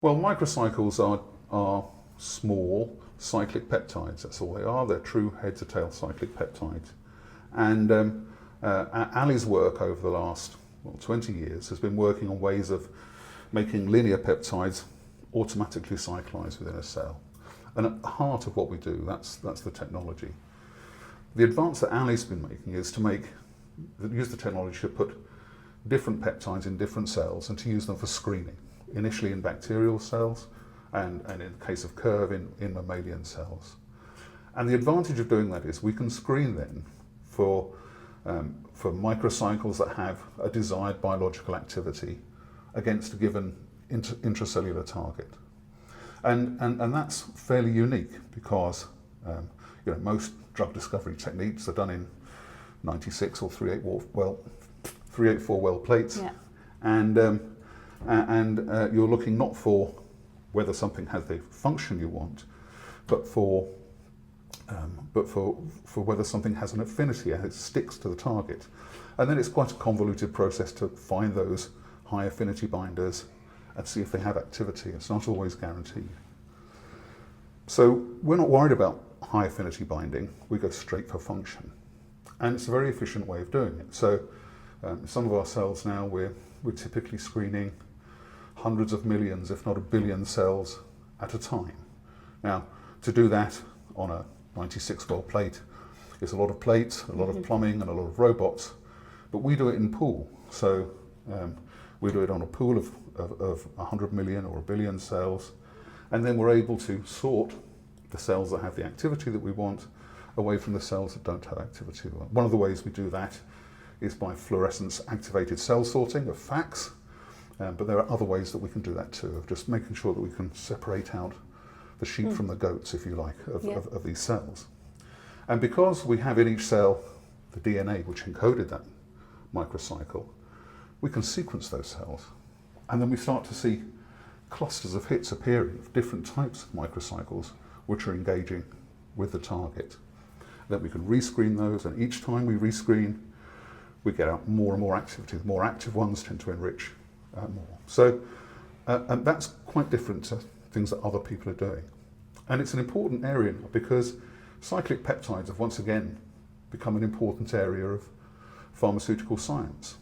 Well, microcycles are small cyclic peptides. That's all they are. They're true head-to-tail cyclic peptides. And Ali's work over the last 20 years has been working on ways of making linear peptides automatically cyclize within a cell. And at the heart of what we do, that's the technology. The advance that Ali's been making is to use the technology to put different peptides in different cells and to use them for screening, initially in bacterial cells and in the case of Curve in mammalian cells. And the advantage of doing that is we can screen then for microcycles that have a desired biological activity against a given intracellular target. And that's fairly unique because most drug discovery techniques are done in 96 or 384 well plates. Yeah. And you're looking not for whether something has the function you want, but for whether something has an affinity and it sticks to the target. And then it's quite a convoluted process to find those high affinity binders and see if they have activity. It's not always guaranteed. So we're not worried about high affinity binding, we go straight for function. And it's a very efficient way of doing it. So some of our cells now, we're typically screening hundreds of millions, if not a billion cells at a time. Now, to do that on a 96 well plate is a lot of plates, a lot of plumbing and a lot of robots, but we do it in pool. So we do it on a pool of 100 million or a billion cells, and then we're able to sort the cells that have the activity that we want away from the cells that don't have activity. One of the ways we do that is by fluorescence activated cell sorting of FACS, but there are other ways that we can do that too, of just making sure that we can separate out the sheep from the goats, if you like, of these cells. And because we have in each cell the DNA which encoded that microcycle, we can sequence those cells. And then we start to see clusters of hits appearing of different types of microcycles which are engaging with the target. Then we can rescreen those, and each time we rescreen, we get out more and more activity. The more active ones tend to enrich more. So, and that's quite different to things that other people are doing. And it's an important area because cyclic peptides have once again become an important area of pharmaceutical science.